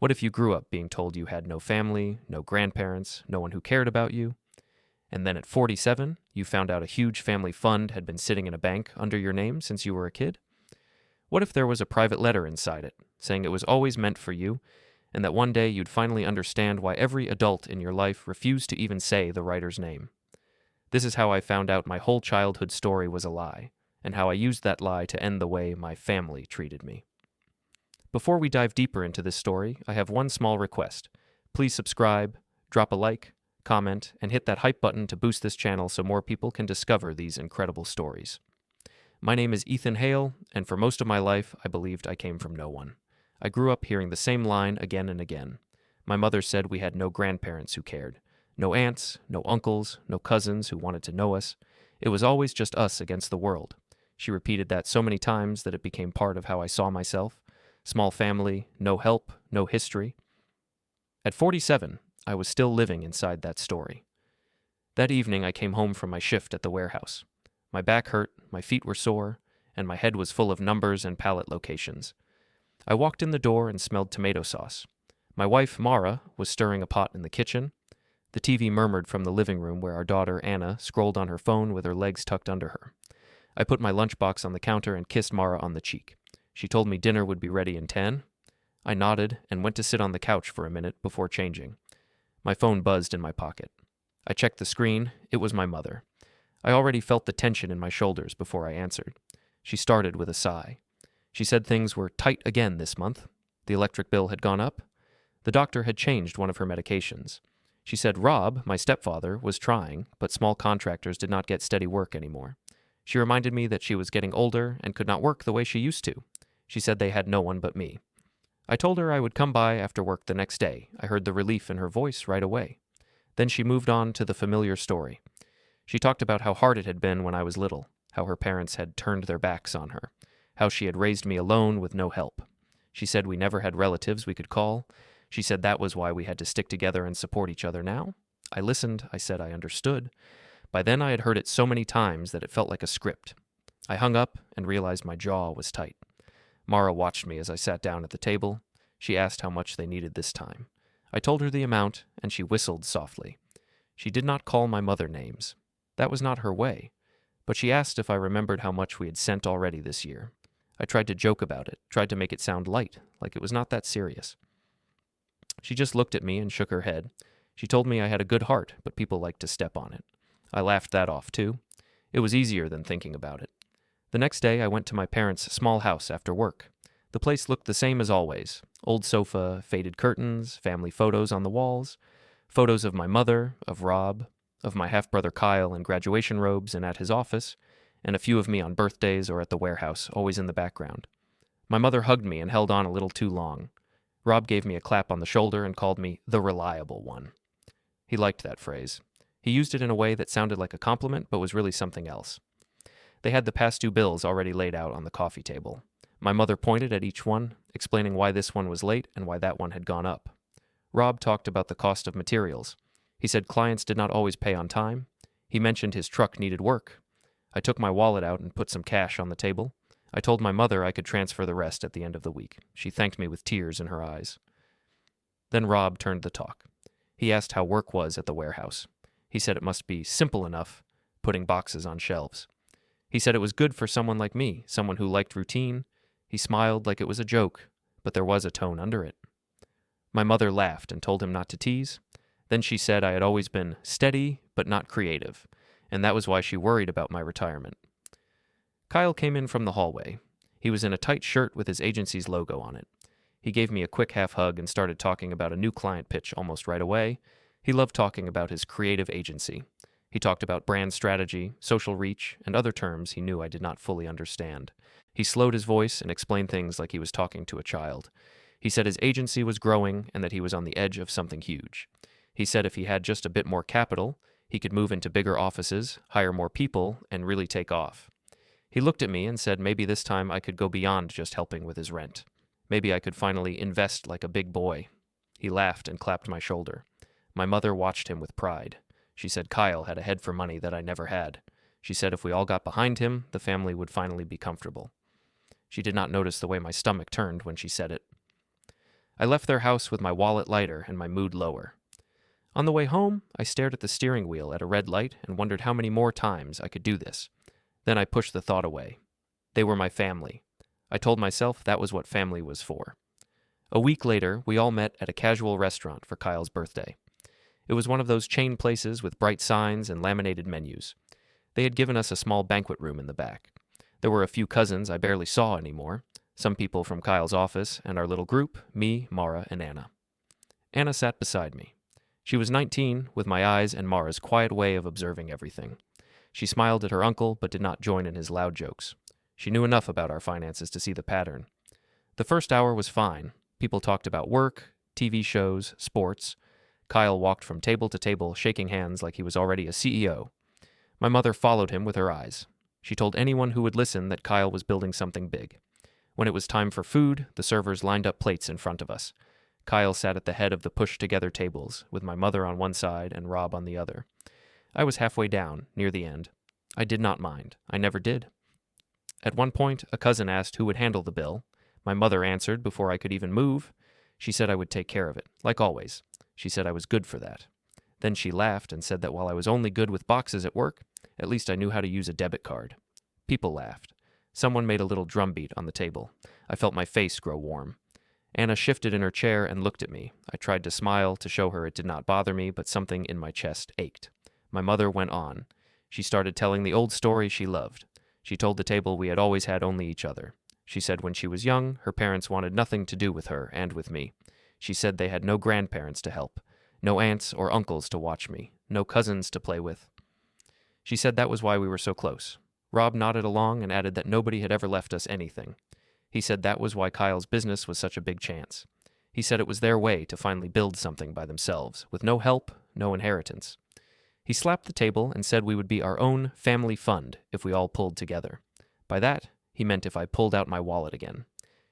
What if you grew up being told you had no family, no grandparents, no one who cared about you? And then at 47, you found out a huge family fund had been sitting in a bank under your name since you were a kid? What if there was a private letter inside it, saying it was always meant for you, and that one day you'd finally understand why every adult in your life refused to even say the writer's name? This is how I found out my whole childhood story was a lie, and how I used that lie to end the way my family treated me. Before we dive deeper into this story, I have one small request. Please subscribe, drop a like, comment, and hit that hype button to boost this channel so more people can discover these incredible stories. My name is Ethan Hale, and for most of my life, I believed I came from no one. I grew up hearing the same line again and again. My mother said we had no grandparents who cared. No aunts, no uncles, no cousins who wanted to know us. It was always just us against the world. She repeated that so many times that it became part of how I saw myself. Small family, no help, no history. At 47, I was still living inside that story. That evening, I came home from my shift at the warehouse. My back hurt, my feet were sore, and my head was full of numbers and pallet locations. I walked in the door and smelled tomato sauce. My wife, Mara, was stirring a pot in the kitchen. The TV murmured from the living room where our daughter, Anna, scrolled on her phone with her legs tucked under her. I put my lunchbox on the counter and kissed Mara on the cheek. She told me dinner would be ready in 10. I nodded and went to sit on the couch for a minute before changing. My phone buzzed in my pocket. I checked the screen. It was my mother. I already felt the tension in my shoulders before I answered. She started with a sigh. She said things were tight again this month. The electric bill had gone up. The doctor had changed one of her medications. She said Rob, my stepfather, was trying, but small contractors did not get steady work anymore. She reminded me that she was getting older and could not work the way she used to. She said they had no one but me. I told her I would come by after work the next day. I heard the relief in her voice right away. Then she moved on to the familiar story. She talked about how hard it had been when I was little, how her parents had turned their backs on her, how she had raised me alone with no help. She said we never had relatives we could call. She said that was why we had to stick together and support each other now. I listened. I said I understood. By then I had heard it so many times that it felt like a script. I hung up and realized my jaw was tight. Mara watched me as I sat down at the table. She asked how much they needed this time. I told her the amount, and she whistled softly. She did not call my mother names. That was not her way. But she asked if I remembered how much we had sent already this year. I tried to joke about it, tried to make it sound light, like it was not that serious. She just looked at me and shook her head. She told me I had a good heart, but people liked to step on it. I laughed that off, too. It was easier than thinking about it. The next day, I went to my parents' small house after work. The place looked the same as always. Old sofa, faded curtains, family photos on the walls, photos of my mother, of Rob, of my half-brother Kyle in graduation robes and at his office, and a few of me on birthdays or at the warehouse, always in the background. My mother hugged me and held on a little too long. Rob gave me a clap on the shoulder and called me the reliable one. He liked that phrase. He used it in a way that sounded like a compliment, but was really something else. They had the past due bills already laid out on the coffee table. My mother pointed at each one, explaining why this one was late and why that one had gone up. Rob talked about the cost of materials. He said clients did not always pay on time. He mentioned his truck needed work. I took my wallet out and put some cash on the table. I told my mother I could transfer the rest at the end of the week. She thanked me with tears in her eyes. Then Rob turned the talk. He asked how work was at the warehouse. He said it must be simple enough, putting boxes on shelves. He said it was good for someone like me, someone who liked routine. He smiled like it was a joke, but there was a tone under it. My mother laughed and told him not to tease. Then she said I had always been steady but not creative, and that was why she worried about my retirement. Kyle came in from the hallway. He was in a tight shirt with his agency's logo on it. He gave me a quick half hug and started talking about a new client pitch almost right away. He loved talking about his creative agency. He talked about brand strategy, social reach, and other terms he knew I did not fully understand. He slowed his voice and explained things like he was talking to a child. He said his agency was growing and that he was on the edge of something huge. He said if he had just a bit more capital, he could move into bigger offices, hire more people, and really take off. He looked at me and said maybe this time I could go beyond just helping with his rent. Maybe I could finally invest like a big boy. He laughed and clapped my shoulder. My mother watched him with pride. She said Kyle had a head for money that I never had. She said if we all got behind him, the family would finally be comfortable. She did not notice the way my stomach turned when she said it. I left their house with my wallet lighter and my mood lower. On the way home, I stared at the steering wheel at a red light and wondered how many more times I could do this. Then I pushed the thought away. They were my family. I told myself that was what family was for. A week later, we all met at a casual restaurant for Kyle's birthday. It was one of those chain places with bright signs and laminated menus. They had given us a small banquet room in the back. There were a few cousins I barely saw anymore, some people from Kyle's office, and our little group, me, Mara, and Anna. Anna sat beside me. She was 19, with my eyes and Mara's quiet way of observing everything. She smiled at her uncle, but did not join in his loud jokes. She knew enough about our finances to see the pattern. The first hour was fine. People talked about work, TV shows, sports. Kyle walked from table to table, shaking hands like he was already a CEO. My mother followed him with her eyes. She told anyone who would listen that Kyle was building something big. When it was time for food, the servers lined up plates in front of us. Kyle sat at the head of the pushed-together tables, with my mother on one side and Rob on the other. I was halfway down, near the end. I did not mind. I never did. At one point, a cousin asked who would handle the bill. My mother answered before I could even move. She said I would take care of it, like always. She said I was good for that. Then she laughed and said that while I was only good with boxes at work, at least I knew how to use a debit card. People laughed. Someone made a little drumbeat on the table. I felt my face grow warm. Anna shifted in her chair and looked at me. I tried to smile to show her it did not bother me, but something in my chest ached. My mother went on. She started telling the old story she loved. She told the table we had always had only each other. She said when she was young, her parents wanted nothing to do with her and with me. She said they had no grandparents to help, no aunts or uncles to watch me, no cousins to play with. She said that was why we were so close. Rob nodded along and added that nobody had ever left us anything. He said that was why Kyle's business was such a big chance. He said it was their way to finally build something by themselves, with no help, no inheritance. He slapped the table and said we would be our own family fund if we all pulled together. By that, he meant if I pulled out my wallet again.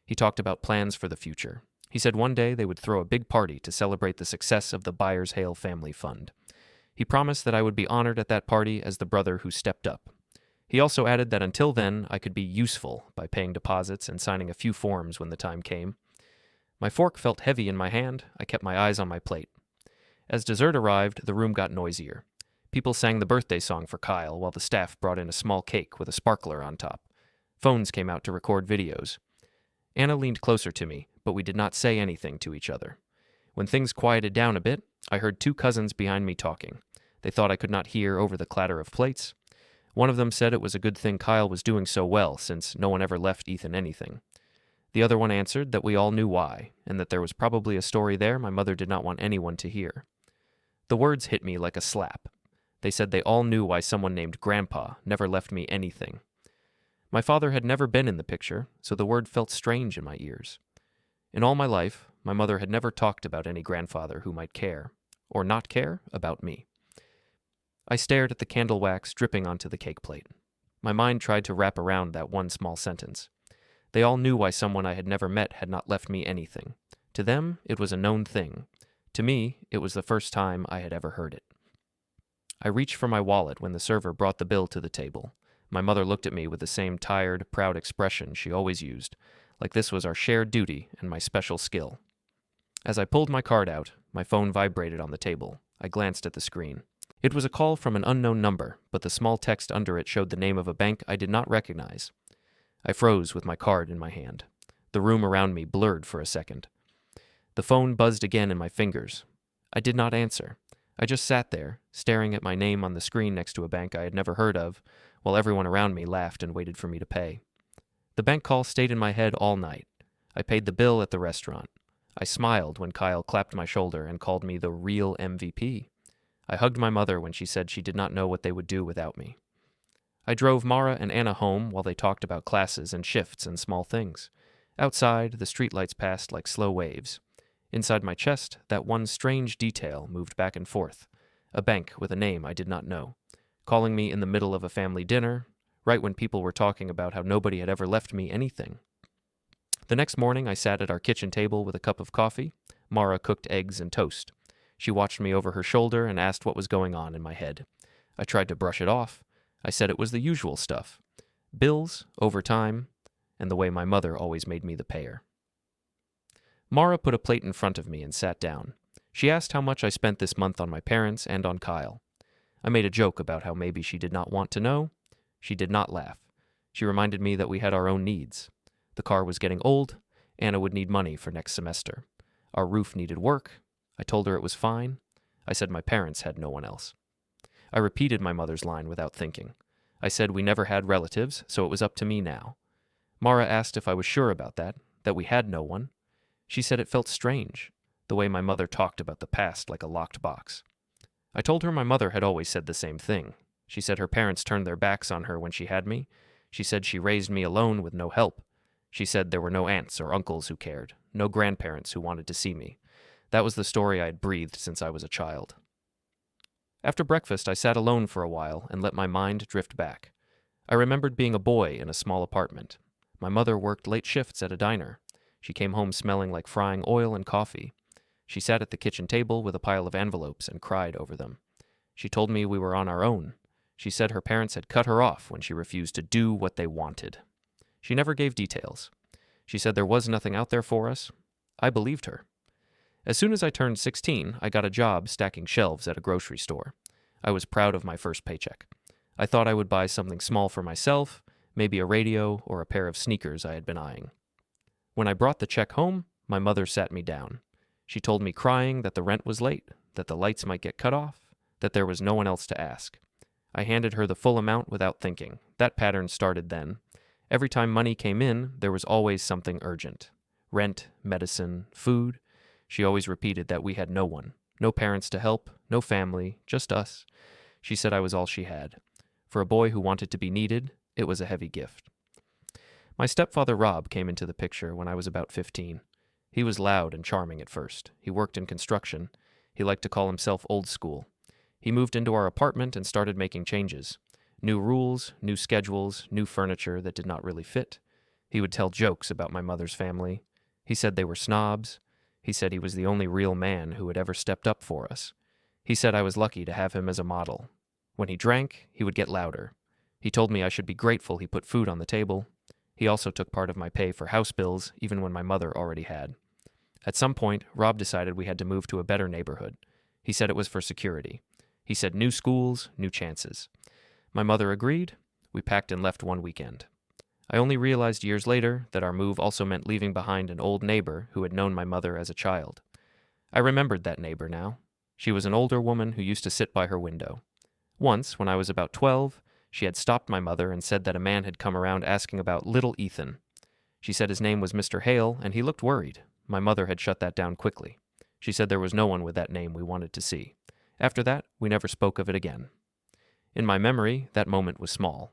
He talked about plans for the future. He said one day they would throw a big party to celebrate the success of the Byers-Hale Family Fund. He promised that I would be honored at that party as the brother who stepped up. He also added that until then, I could be useful by paying deposits and signing a few forms when the time came. My fork felt heavy in my hand. I kept my eyes on my plate. As dessert arrived, the room got noisier. People sang the birthday song for Kyle while the staff brought in a small cake with a sparkler on top. Phones came out to record videos. Anna leaned closer to me, but we did not say anything to each other. When things quieted down a bit, I heard two cousins behind me talking. They thought I could not hear over the clatter of plates. One of them said it was a good thing Kyle was doing so well, since no one ever left Ethan anything. The other one answered that we all knew why, and that there was probably a story there my mother did not want anyone to hear. The words hit me like a slap. They said they all knew why someone named Grandpa never left me anything. My father had never been in the picture, so the word felt strange in my ears. In all my life, my mother had never talked about any grandfather who might care, or not care, about me. I stared at the candle wax dripping onto the cake plate. My mind tried to wrap around that one small sentence. They all knew why someone I had never met had not left me anything. To them, it was a known thing. To me, it was the first time I had ever heard it. I reached for my wallet when the server brought the bill to the table. My mother looked at me with the same tired, proud expression she always used, like this was our shared duty and my special skill. As I pulled my card out, my phone vibrated on the table. I glanced at the screen. It was a call from an unknown number, but the small text under it showed the name of a bank I did not recognize. I froze with my card in my hand. The room around me blurred for a second. The phone buzzed again in my fingers. I did not answer. I just sat there, staring at my name on the screen next to a bank I had never heard of, while everyone around me laughed and waited for me to pay. The bank call stayed in my head all night. I paid the bill at the restaurant. I smiled when Kyle clapped my shoulder and called me the real MVP. I hugged my mother when she said she did not know what they would do without me. I drove Mara and Anna home while they talked about classes and shifts and small things. Outside, the streetlights passed like slow waves. Inside my chest, that one strange detail moved back and forth. A bank with a name I did not know, calling me in the middle of a family dinner, right when people were talking about how nobody had ever left me anything. The next morning, I sat at our kitchen table with a cup of coffee. Mara cooked eggs and toast. She watched me over her shoulder and asked what was going on in my head. I tried to brush it off. I said it was the usual stuff. Bills, overtime, and the way my mother always made me the payer. Mara put a plate in front of me and sat down. She asked how much I spent this month on my parents and on Kyle. I made a joke about how maybe she did not want to know. She did not laugh. She reminded me that we had our own needs. The car was getting old. Anna would need money for next semester. Our roof needed work. I told her it was fine. I said my parents had no one else. I repeated my mother's line without thinking. I said we never had relatives, so it was up to me now. Mara asked if I was sure about that we had no one. She said it felt strange, the way my mother talked about the past like a locked box. I told her my mother had always said the same thing. She said her parents turned their backs on her when she had me. She said she raised me alone with no help. She said there were no aunts or uncles who cared, no grandparents who wanted to see me. That was the story I had breathed since I was a child. After breakfast, I sat alone for a while and let my mind drift back. I remembered being a boy in a small apartment. My mother worked late shifts at a diner. She came home smelling like frying oil and coffee. She sat at the kitchen table with a pile of envelopes and cried over them. She told me we were on our own. She said her parents had cut her off when she refused to do what they wanted. She never gave details. She said there was nothing out there for us. I believed her. As soon as I turned 16, I got a job stacking shelves at a grocery store. I was proud of my first paycheck. I thought I would buy something small for myself, maybe a radio or a pair of sneakers I had been eyeing. When I brought the check home, my mother sat me down. She told me crying that the rent was late, that the lights might get cut off, that there was no one else to ask. I handed her the full amount without thinking. That pattern started then. Every time money came in, there was always something urgent. Rent, medicine, food. She always repeated that we had no one. No parents to help, no family, just us. She said I was all she had. For a boy who wanted to be needed, it was a heavy gift. My stepfather Rob came into the picture when I was about 15. He was loud and charming at first. He worked in construction. He liked to call himself old school. He moved into our apartment and started making changes. New rules, new schedules, new furniture that did not really fit. He would tell jokes about my mother's family. He said they were snobs. He said he was the only real man who had ever stepped up for us. He said I was lucky to have him as a model. When he drank, he would get louder. He told me I should be grateful he put food on the table. He also took part of my pay for house bills, even when my mother already had. At some point, Rob decided we had to move to a better neighborhood. He said it was for security. He said new schools, new chances. My mother agreed. We packed and left one weekend. I only realized years later that our move also meant leaving behind an old neighbor who had known my mother as a child. I remembered that neighbor now. She was an older woman who used to sit by her window. Once, when I was about 12, she had stopped my mother and said that a man had come around asking about little Ethan. She said his name was Mr. Hale, and he looked worried. My mother had shut that down quickly. She said there was no one with that name we wanted to see. After that, we never spoke of it again. In my memory, that moment was small.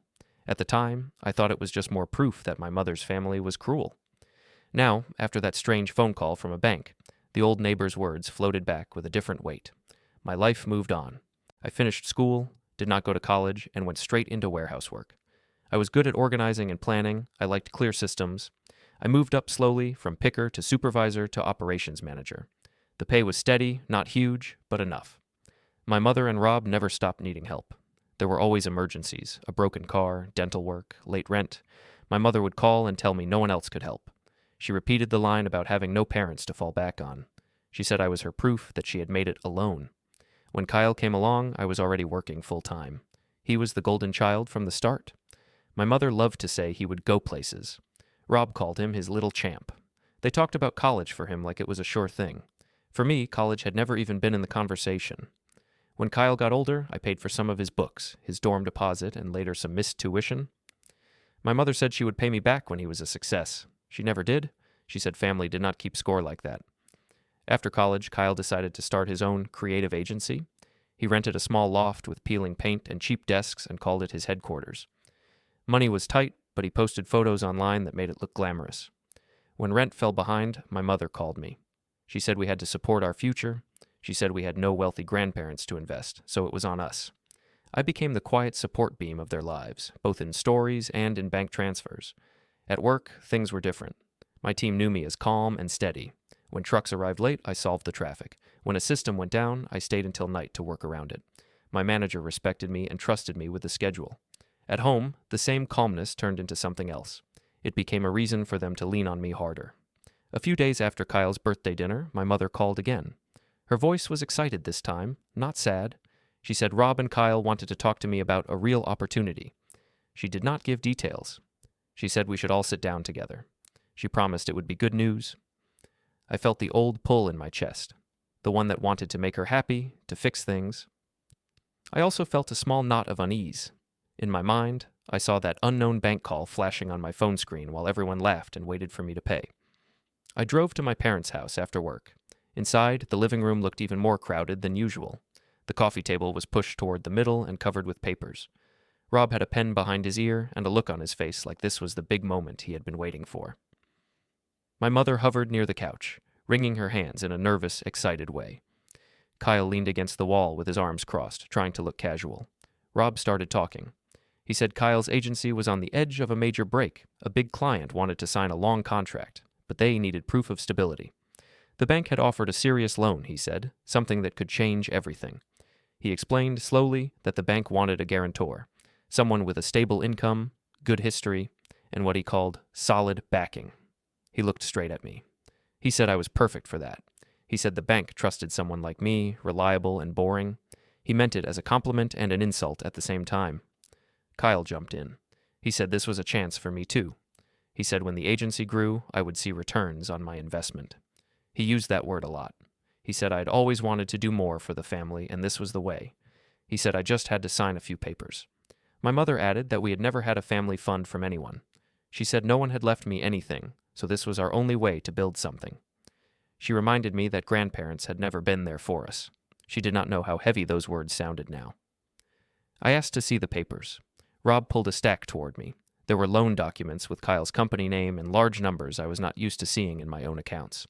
At the time, I thought it was just more proof that my mother's family was cruel. Now, after that strange phone call from a bank, the old neighbor's words floated back with a different weight. My life moved on. I finished school, did not go to college, and went straight into warehouse work. I was good at organizing and planning. I liked clear systems. I moved up slowly from picker to supervisor to operations manager. The pay was steady, not huge, but enough. My mother and Rob never stopped needing help. There were always emergencies, a broken car, dental work, late rent. My mother would call and tell me no one else could help. She repeated the line about having no parents to fall back on. She said I was her proof that she had made it alone. When Kyle came along, I was already working full-time. He was the golden child from the start. My mother loved to say he would go places. Rob called him his little champ. They talked about college for him like it was a sure thing. For me, college had never even been in the conversation. When Kyle got older, I paid for some of his books, his dorm deposit, and later some missed tuition. My mother said she would pay me back when he was a success. She never did. She said family did not keep score like that. After college, Kyle decided to start his own creative agency. He rented a small loft with peeling paint and cheap desks and called it his headquarters. Money was tight, but he posted photos online that made it look glamorous. When rent fell behind, my mother called me. She said we had to support our future. She said we had no wealthy grandparents to invest, so it was on us. I became the quiet support beam of their lives, both in stories and in bank transfers. At work, things were different. My team knew me as calm and steady. When trucks arrived late, I solved the traffic. When a system went down, I stayed until night to work around it. My manager respected me and trusted me with the schedule. At home, the same calmness turned into something else. It became a reason for them to lean on me harder. A few days after Kyle's birthday dinner, my mother called again. Her voice was excited this time, not sad. She said Rob and Kyle wanted to talk to me about a real opportunity. She did not give details. She said we should all sit down together. She promised it would be good news. I felt the old pull in my chest, the one that wanted to make her happy, to fix things. I also felt a small knot of unease. In my mind, I saw that unknown bank call flashing on my phone screen while everyone laughed and waited for me to pay. I drove to my parents' house after work. Inside, the living room looked even more crowded than usual. The coffee table was pushed toward the middle and covered with papers. Rob had a pen behind his ear and a look on his face like this was the big moment he had been waiting for. My mother hovered near the couch, wringing her hands in a nervous, excited way. Kyle leaned against the wall with his arms crossed, trying to look casual. Rob started talking. He said Kyle's agency was on the edge of a major break. A big client wanted to sign a long contract, but they needed proof of stability. The bank had offered a serious loan, he said, something that could change everything. He explained slowly that the bank wanted a guarantor, someone with a stable income, good history, and what he called solid backing. He looked straight at me. He said I was perfect for that. He said the bank trusted someone like me, reliable and boring. He meant it as a compliment and an insult at the same time. Kyle jumped in. He said this was a chance for me too. He said when the agency grew, I would see returns on my investment. He used that word a lot. He said I'd always wanted to do more for the family, and this was the way. He said I just had to sign a few papers. My mother added that we had never had a family fund from anyone. She said no one had left me anything, so this was our only way to build something. She reminded me that grandparents had never been there for us. She did not know how heavy those words sounded now. I asked to see the papers. Rob pulled a stack toward me. There were loan documents with Kyle's company name and large numbers I was not used to seeing in my own accounts.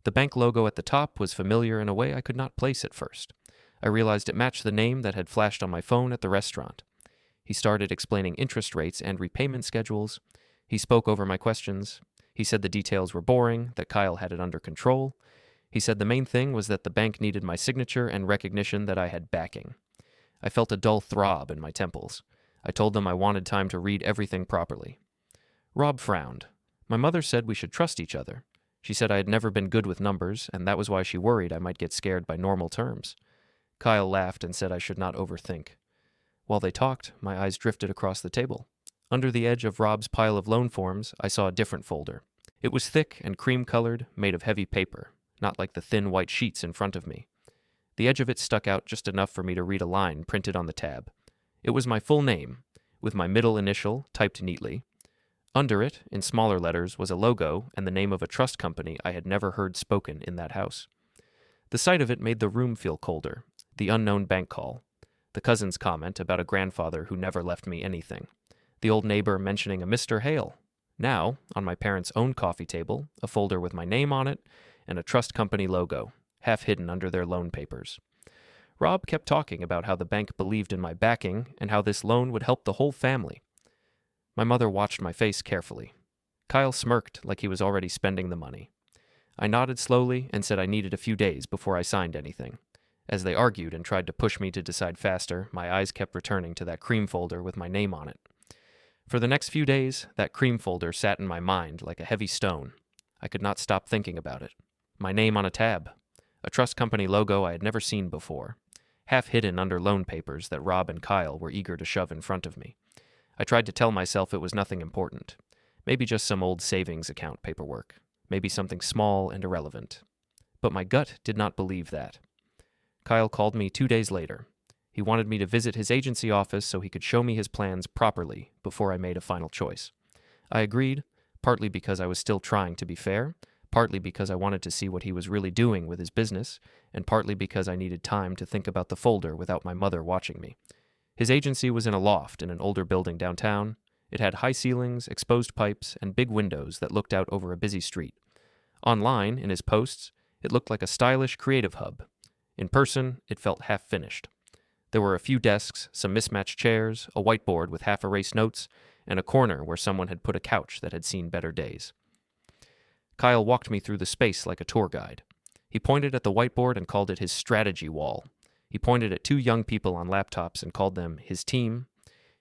The bank logo at the top was familiar in a way I could not place at first. I realized it matched the name that had flashed on my phone at the restaurant. He started explaining interest rates and repayment schedules. He spoke over my questions. He said the details were boring, that Kyle had it under control. He said the main thing was that the bank needed my signature and recognition that I had backing. I felt a dull throb in my temples. I told them I wanted time to read everything properly. Rob frowned. My mother said we should trust each other. She said I had never been good with numbers, and that was why she worried I might get scared by normal terms. Kyle laughed and said I should not overthink. While they talked, my eyes drifted across the table. Under the edge of Rob's pile of loan forms, I saw a different folder. It was thick and cream-colored, made of heavy paper, not like the thin white sheets in front of me. The edge of it stuck out just enough for me to read a line printed on the tab. It was my full name, with my middle initial typed neatly. Under it, in smaller letters, was a logo and the name of a trust company I had never heard spoken in that house. The sight of it made the room feel colder, the unknown bank call, the cousin's comment about a grandfather who never left me anything, the old neighbor mentioning a Mr. Hale. Now, on my parents' own coffee table, a folder with my name on it and a trust company logo, half hidden under their loan papers. Rob kept talking about how the bank believed in my backing and how this loan would help the whole family. My mother watched my face carefully. Kyle smirked like he was already spending the money. I nodded slowly and said I needed a few days before I signed anything. As they argued and tried to push me to decide faster, my eyes kept returning to that cream folder with my name on it. For the next few days, that cream folder sat in my mind like a heavy stone. I could not stop thinking about it. My name on a tab. A trust company logo I had never seen before, half hidden under loan papers that Rob and Kyle were eager to shove in front of me. I tried to tell myself it was nothing important. Maybe just some old savings account paperwork. Maybe something small and irrelevant. But my gut did not believe that. Kyle called me 2 days later. He wanted me to visit his agency office so he could show me his plans properly before I made a final choice. I agreed, partly because I was still trying to be fair, partly because I wanted to see what he was really doing with his business, and partly because I needed time to think about the folder without my mother watching me. His agency was in a loft in an older building downtown. It had high ceilings, exposed pipes, and big windows that looked out over a busy street. Online, in his posts, it looked like a stylish creative hub. In person, it felt half-finished. There were a few desks, some mismatched chairs, a whiteboard with half-erased notes, and a corner where someone had put a couch that had seen better days. Kyle walked me through the space like a tour guide. He pointed at the whiteboard and called it his strategy wall. He pointed at 2 young people on laptops and called them his team.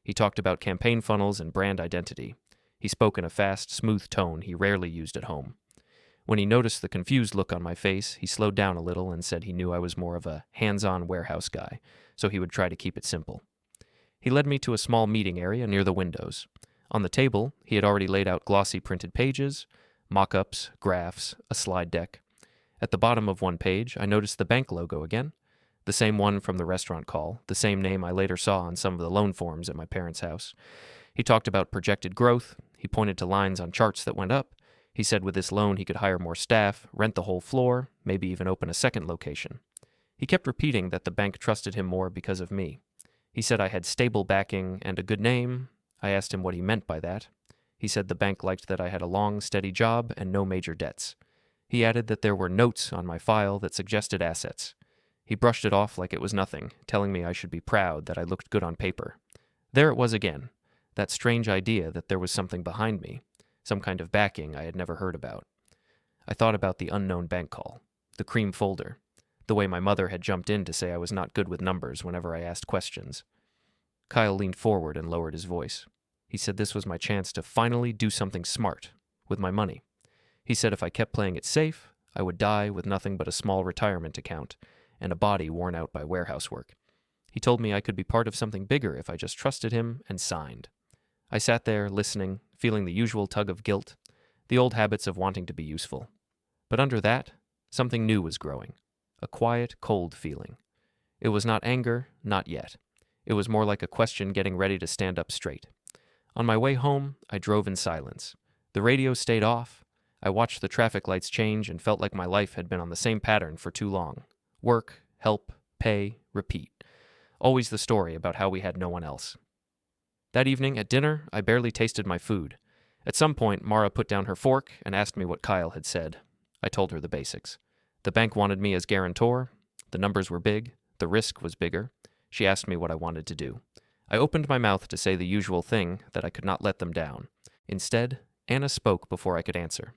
He talked about campaign funnels and brand identity. He spoke in a fast, smooth tone he rarely used at home. When he noticed the confused look on my face, he slowed down a little and said he knew I was more of a hands-on warehouse guy, so he would try to keep it simple. He led me to a small meeting area near the windows. On the table, he had already laid out glossy printed pages, mock-ups, graphs, a slide deck. At the bottom of one page, I noticed the bank logo again, the same one from the restaurant call, the same name I later saw on some of the loan forms at my parents' house. He talked about projected growth. He pointed to lines on charts that went up. He said with this loan he could hire more staff, rent the whole floor, maybe even open a second location. He kept repeating that the bank trusted him more because of me. He said I had stable backing and a good name. I asked him what he meant by that. He said the bank liked that I had a long, steady job and no major debts. He added that there were notes on my file that suggested assets. He brushed it off like it was nothing, telling me I should be proud that I looked good on paper. There it was again, that strange idea that there was something behind me, some kind of backing I had never heard about. I thought about the unknown bank call, the cream folder, the way my mother had jumped in to say I was not good with numbers whenever I asked questions. Kyle leaned forward and lowered his voice. He said this was my chance to finally do something smart with my money. He said if I kept playing it safe, I would die with nothing but a small retirement account and a body worn out by warehouse work. He told me I could be part of something bigger if I just trusted him and signed. I sat there, listening, feeling the usual tug of guilt, the old habits of wanting to be useful. But under that, something new was growing, a quiet, cold feeling. It was not anger, not yet. It was more like a question getting ready to stand up straight. On my way home, I drove in silence. The radio stayed off. I watched the traffic lights change and felt like my life had been on the same pattern for too long. Work, help, pay, repeat. Always the story about how we had no one else. That evening at dinner, I barely tasted my food. At some point, Mara put down her fork and asked me what Kyle had said. I told her the basics. The bank wanted me as guarantor. The numbers were big. The risk was bigger. She asked me what I wanted to do. I opened my mouth to say the usual thing, that I could not let them down. Instead, Anna spoke before I could answer.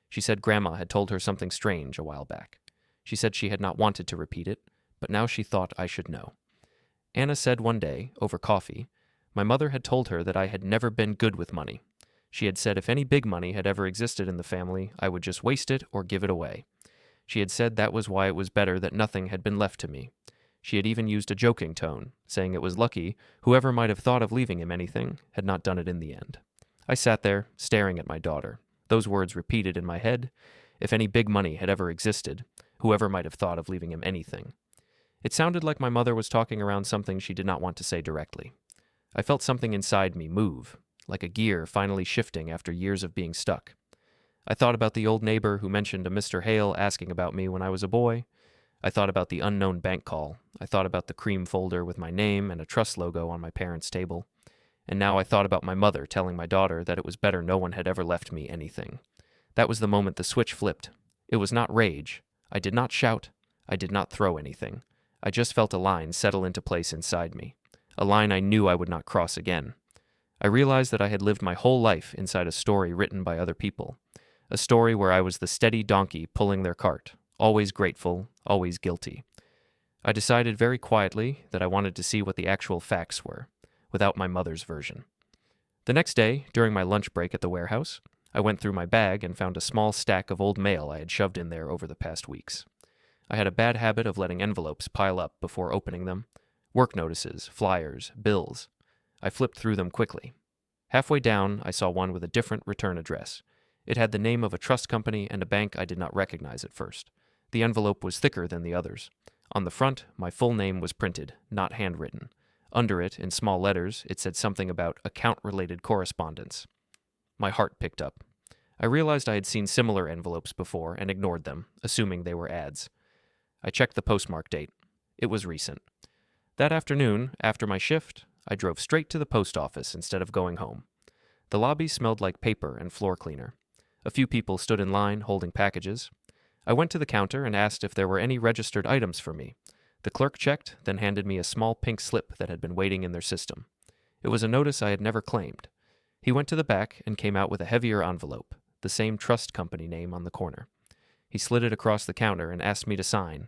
She said Grandma had told her something strange a while back. She said she had not wanted to repeat it, but now she thought I should know. Anna said one day, over coffee, my mother had told her that I had never been good with money. She had said if any big money had ever existed in the family, I would just waste it or give it away. She had said that was why it was better that nothing had been left to me. She had even used a joking tone, saying it was lucky whoever might have thought of leaving him anything had not done it in the end. I sat there, staring at my daughter, those words repeated in my head. If any big money had ever existed, whoever might have thought of leaving him anything. It sounded like my mother was talking around something she did not want to say directly. I felt something inside me move, like a gear finally shifting after years of being stuck. I thought about the old neighbor who mentioned a Mr. Hale asking about me when I was a boy. I thought about the unknown bank call. I thought about the cream folder with my name and a trust logo on my parents' table. And now I thought about my mother telling my daughter that it was better no one had ever left me anything. That was the moment the switch flipped. It was not rage. I did not shout. I did not throw anything. I just felt a line settle into place inside me. A line I knew I would not cross again. I realized that I had lived my whole life inside a story written by other people. A story where I was the steady donkey pulling their cart, always grateful, always guilty. I decided very quietly that I wanted to see what the actual facts were, without my mother's version. The next day, during my lunch break at the warehouse, I went through my bag and found a small stack of old mail I had shoved in there over the past weeks. I had a bad habit of letting envelopes pile up before opening them. Work notices, flyers, bills. I flipped through them quickly. Halfway down, I saw one with a different return address. It had the name of a trust company and a bank I did not recognize at first. The envelope was thicker than the others. On the front, my full name was printed, not handwritten. Under it, in small letters, it said something about account-related correspondence. My heart picked up. I realized I had seen similar envelopes before and ignored them, assuming they were ads. I checked the postmark date. It was recent. That afternoon, after my shift, I drove straight to the post office instead of going home. The lobby smelled like paper and floor cleaner. A few people stood in line holding packages. I went to the counter and asked if there were any registered items for me. The clerk checked, then handed me a small pink slip that had been waiting in their system. It was a notice I had never claimed. He went to the back and came out with a heavier envelope, the same trust company name on the corner. He slid it across the counter and asked me to sign.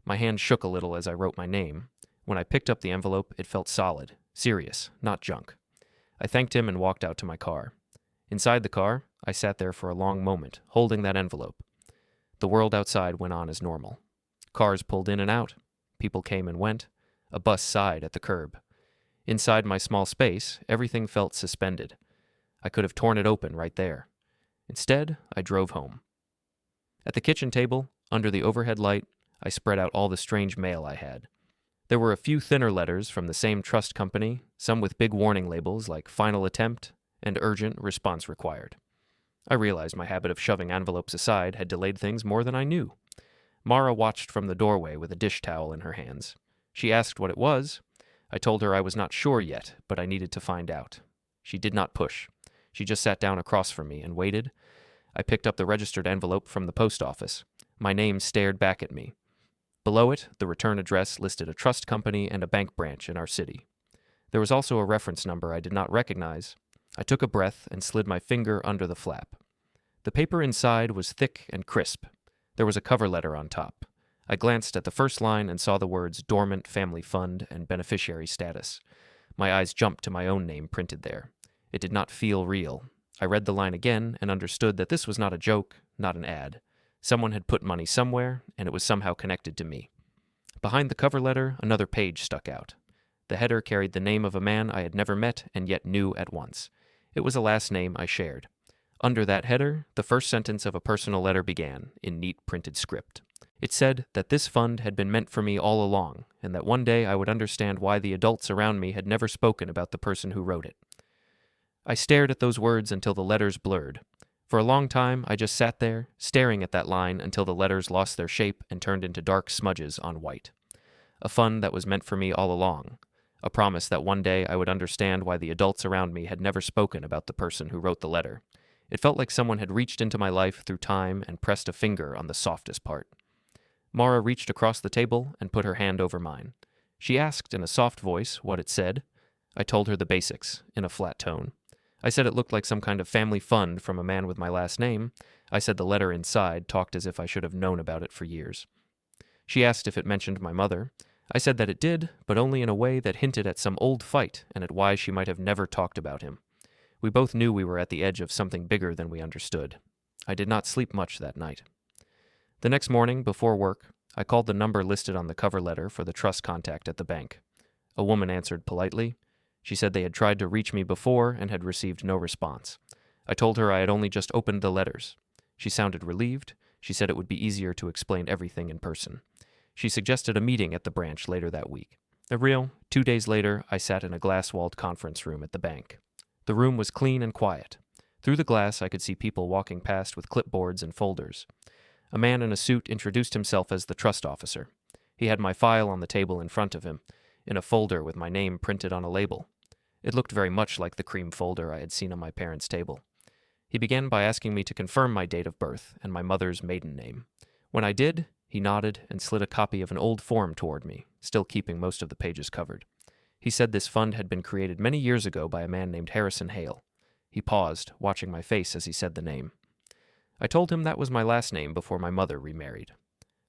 My hand shook a little as I wrote my name. When I picked up the envelope, it felt solid, serious, not junk. I thanked him and walked out to my car. Inside the car, I sat there for a long moment, holding that envelope. The world outside went on as normal. Cars pulled in and out. People came and went. A bus sighed at the curb. Inside my small space, everything felt suspended. I could have torn it open right there. Instead, I drove home. At the kitchen table, under the overhead light, I spread out all the strange mail I had. There were a few thinner letters from the same trust company, some with big warning labels like final attempt and urgent response required. I realized my habit of shoving envelopes aside had delayed things more than I knew. Mara watched from the doorway with a dish towel in her hands. She asked what it was. I told her I was not sure yet, but I needed to find out. She did not push. She just sat down across from me and waited. I picked up the registered envelope from the post office. My name stared back at me. Below it, the return address listed a trust company and a bank branch in our city. There was also a reference number I did not recognize. I took a breath and slid my finger under the flap. The paper inside was thick and crisp. There was a cover letter on top. I glanced at the first line and saw the words Dormant Family Fund and Beneficiary Status. My eyes jumped to my own name printed there. It did not feel real. I read the line again and understood that this was not a joke, not an ad. Someone had put money somewhere, and it was somehow connected to me. Behind the cover letter, another page stuck out. The header carried the name of a man I had never met and yet knew at once. It was a last name I shared. Under that header, the first sentence of a personal letter began, in neat printed script. It said that this fund had been meant for me all along, and that one day I would understand why the adults around me had never spoken about the person who wrote it. I stared at those words until the letters blurred. For a long time, I just sat there, staring at that line until the letters lost their shape and turned into dark smudges on white. A fund that was meant for me all along. A promise that one day I would understand why the adults around me had never spoken about the person who wrote the letter. It felt like someone had reached into my life through time and pressed a finger on the softest part. Mara reached across the table and put her hand over mine. She asked in a soft voice what it said. I told her the basics, in a flat tone. I said it looked like some kind of family fund from a man with my last name. I said the letter inside talked as if I should have known about it for years. She asked if it mentioned my mother. I said that it did, but only in a way that hinted at some old fight and at why she might have never talked about him. We both knew we were at the edge of something bigger than we understood. I did not sleep much that night. The next morning, before work, I called the number listed on the cover letter for the trust contact at the bank. A woman answered politely. She said they had tried to reach me before and had received no response. I told her I had only just opened the letters. She sounded relieved. She said it would be easier to explain everything in person. She suggested a meeting at the branch later that week. 2 days later, I sat in a glass-walled conference room at the bank. The room was clean and quiet. Through the glass, I could see people walking past with clipboards and folders. A man in a suit introduced himself as the trust officer. He had my file on the table in front of him, in a folder with my name printed on a label. It looked very much like the cream folder I had seen on my parents' table. He began by asking me to confirm my date of birth and my mother's maiden name. When I did, he nodded and slid a copy of an old form toward me, still keeping most of the pages covered. He said this fund had been created many years ago by a man named Ethan Hale. He paused, watching my face as he said the name. I told him that was my last name before my mother remarried.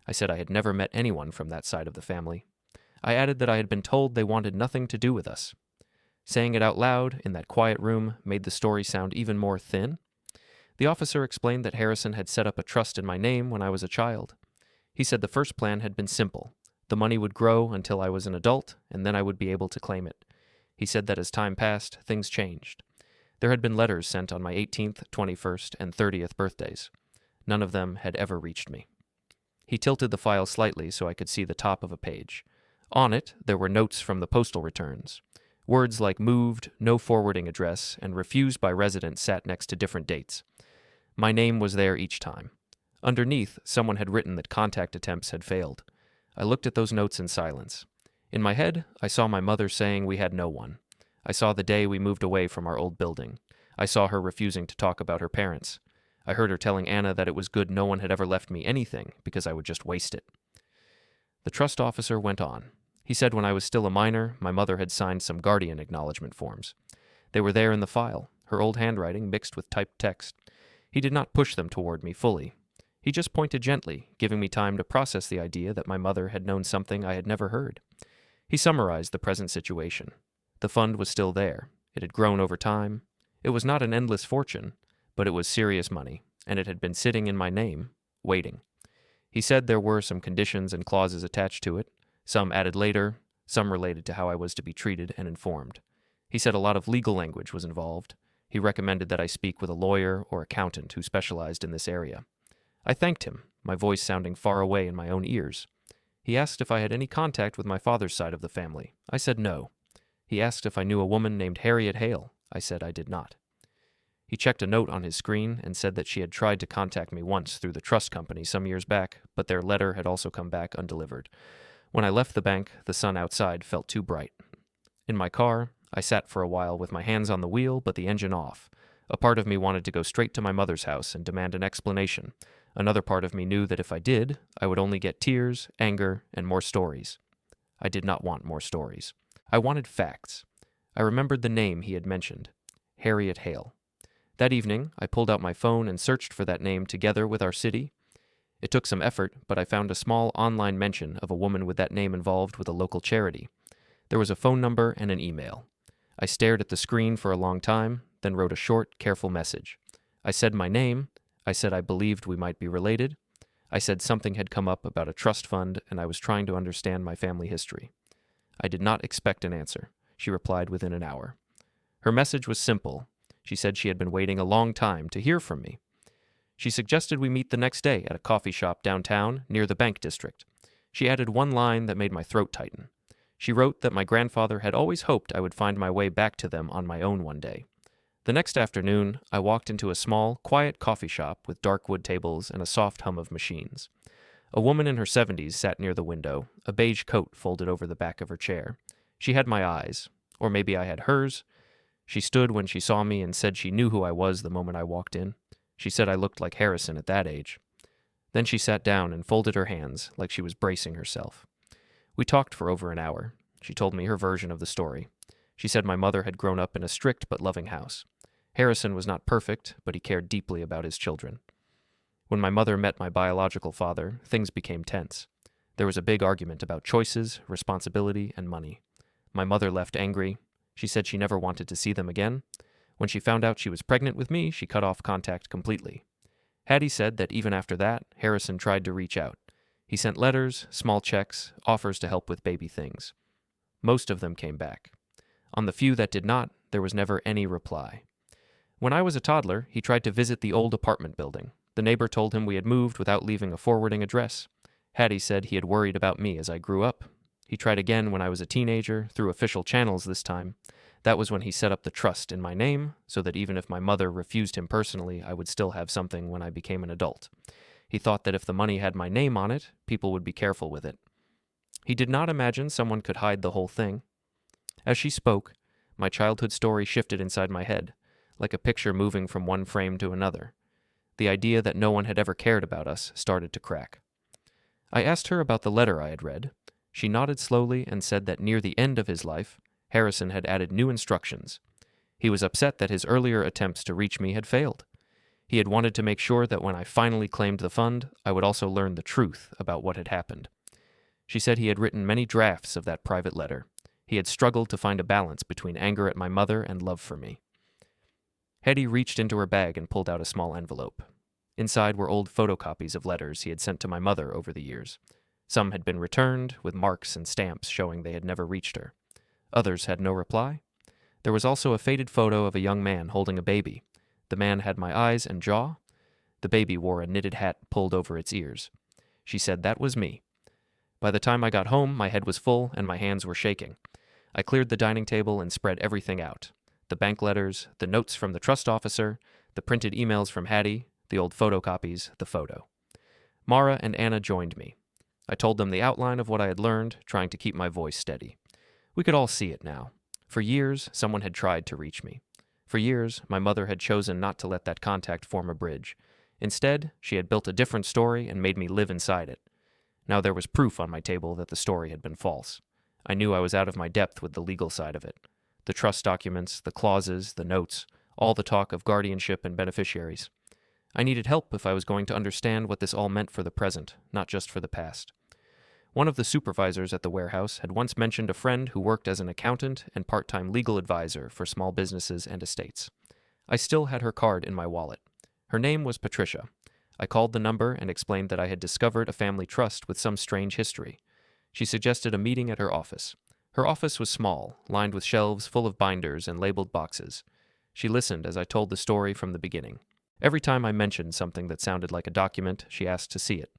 I said I had never met anyone from that side of the family. I added that I had been told they wanted nothing to do with us. Saying it out loud in that quiet room made the story sound even more thin. The officer explained that Harrison had set up a trust in my name when I was a child. He said the first plan had been simple. The money would grow until I was an adult, and then I would be able to claim it. He said that as time passed, things changed. There had been letters sent on my 18th, 21st, and 30th birthdays. None of them had ever reached me. He tilted the file slightly so I could see the top of a page. On it, there were notes from the postal returns. Words like moved, no forwarding address, and refused by resident sat next to different dates. My name was there each time. Underneath, someone had written that contact attempts had failed. I looked at those notes in silence. In my head, I saw my mother saying we had no one. I saw the day we moved away from our old building. I saw her refusing to talk about her parents. I heard her telling Anna that it was good no one had ever left me anything because I would just waste it. The trust officer went on. He said when I was still a minor, my mother had signed some guardian acknowledgement forms. They were there in the file, her old handwriting mixed with typed text. He did not push them toward me fully. He just pointed gently, giving me time to process the idea that my mother had known something I had never heard. He summarized the present situation. The fund was still there. It had grown over time. It was not an endless fortune, but it was serious money, and it had been sitting in my name, waiting. He said there were some conditions and clauses attached to it, some added later, some related to how I was to be treated and informed. He said a lot of legal language was involved. He recommended that I speak with a lawyer or accountant who specialized in this area. I thanked him, my voice sounding far away in my own ears. He asked if I had any contact with my father's side of the family. I said no. He asked if I knew a woman named Harriet Hale. I said I did not. He checked a note on his screen and said that she had tried to contact me once through the trust company some years back, but their letter had also come back undelivered. When I left the bank, the sun outside felt too bright. In my car, I sat for a while with my hands on the wheel but the engine off. A part of me wanted to go straight to my mother's house and demand an explanation. Another part of me knew that if I did, I would only get tears, anger, and more stories. I did not want more stories. I wanted facts. I remembered the name he had mentioned, Harriet Hale. That evening, I pulled out my phone and searched for that name together with our city. It took some effort, but I found a small online mention of a woman with that name involved with a local charity. There was a phone number and an email. I stared at the screen for a long time, then wrote a short, careful message. I said my name. I said I believed we might be related. I said something had come up about a trust fund, and I was trying to understand my family history. I did not expect an answer. She replied within an hour. Her message was simple. She said she had been waiting a long time to hear from me. She suggested we meet the next day at a coffee shop downtown near the bank district. She added one line that made my throat tighten. She wrote that my grandfather had always hoped I would find my way back to them on my own one day. The next afternoon, I walked into a small, quiet coffee shop with dark wood tables and a soft hum of machines. A woman in her 70s sat near the window, a beige coat folded over the back of her chair. She had my eyes, or maybe I had hers. She stood when she saw me and said she knew who I was the moment I walked in. She said I looked like Harrison at that age. Then she sat down and folded her hands like she was bracing herself. We talked for over an hour. She told me her version of the story. She said my mother had grown up in a strict but loving house. Harrison was not perfect, but he cared deeply about his children. When my mother met my biological father, things became tense. There was a big argument about choices, responsibility, and money. My mother left angry. She said she never wanted to see them again. When she found out she was pregnant with me, she cut off contact completely. Hattie said that even after that, Harrison tried to reach out. He sent letters, small checks, offers to help with baby things. Most of them came back. On the few that did not, there was never any reply. When I was a toddler, he tried to visit the old apartment building. The neighbor told him we had moved without leaving a forwarding address. Hattie said he had worried about me as I grew up. He tried again when I was a teenager, through official channels this time. That was when he set up the trust in my name, so that even if my mother refused him personally, I would still have something when I became an adult. He thought that if the money had my name on it, people would be careful with it. He did not imagine someone could hide the whole thing. As she spoke, my childhood story shifted inside my head, like a picture moving from one frame to another. The idea that no one had ever cared about us started to crack. I asked her about the letter I had read. She nodded slowly and said that near the end of his life, Harrison had added new instructions. He was upset that his earlier attempts to reach me had failed. He had wanted to make sure that when I finally claimed the fund, I would also learn the truth about what had happened. She said he had written many drafts of that private letter. He had struggled to find a balance between anger at my mother and love for me. Hetty reached into her bag and pulled out a small envelope. Inside were old photocopies of letters he had sent to my mother over the years. Some had been returned, with marks and stamps showing they had never reached her. Others had no reply. There was also a faded photo of a young man holding a baby. The man had my eyes and jaw. The baby wore a knitted hat pulled over its ears. She said that was me. By the time I got home, my head was full and my hands were shaking. I cleared the dining table and spread everything out. The bank letters, the notes from the trust officer, the printed emails from Hattie, the old photocopies, the photo. Mara and Anna joined me. I told them the outline of what I had learned, trying to keep my voice steady. We could all see it now. For years, someone had tried to reach me. For years, my mother had chosen not to let that contact form a bridge. Instead, she had built a different story and made me live inside it. Now there was proof on my table that the story had been false. I knew I was out of my depth with the legal side of it. The trust documents, the clauses, the notes, all the talk of guardianship and beneficiaries. I needed help if I was going to understand what this all meant for the present, not just for the past. One of the supervisors at the warehouse had once mentioned a friend who worked as an accountant and part-time legal advisor for small businesses and estates. I still had her card in my wallet. Her name was Patricia. I called the number and explained that I had discovered a family trust with some strange history. She suggested a meeting at her office. Her office was small, lined with shelves full of binders and labeled boxes. She listened as I told the story from the beginning. Every time I mentioned something that sounded like a document, she asked to see it.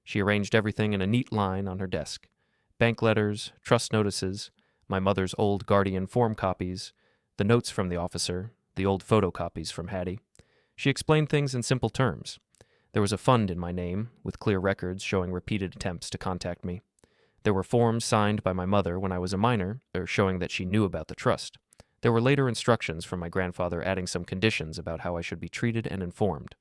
She arranged everything in a neat line on her desk. Bank letters, trust notices, my mother's old Guardian form copies, the notes from the officer, the old photocopies from Hattie. She explained things in simple terms. There was a fund in my name, with clear records showing repeated attempts to contact me. There were forms signed by my mother when I was a minor, showing that she knew about the trust. There were later instructions from my grandfather adding some conditions about how I should be treated and informed.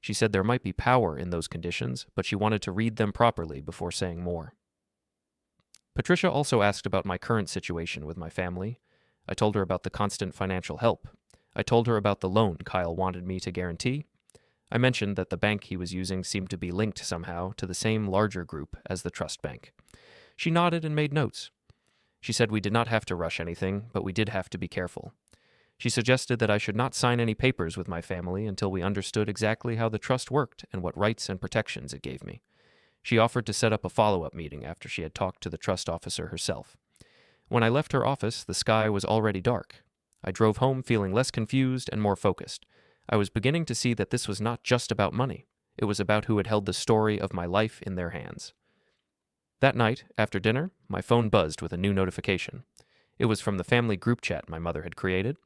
She said there might be power in those conditions, but she wanted to read them properly before saying more. Patricia also asked about my current situation with my family. I told her about the constant financial help. I told her about the loan Kyle wanted me to guarantee. I mentioned that the bank he was using seemed to be linked somehow to the same larger group as the trust bank. She nodded and made notes. She said we did not have to rush anything, but we did have to be careful. She suggested that I should not sign any papers with my family until we understood exactly how the trust worked and what rights and protections it gave me. She offered to set up a follow-up meeting after she had talked to the trust officer herself. When I left her office, the sky was already dark. I drove home feeling less confused and more focused. I was beginning to see that this was not just about money. It was about who had held the story of my life in their hands. That night, after dinner, my phone buzzed with a new notification. It was from the family group chat my mother had created.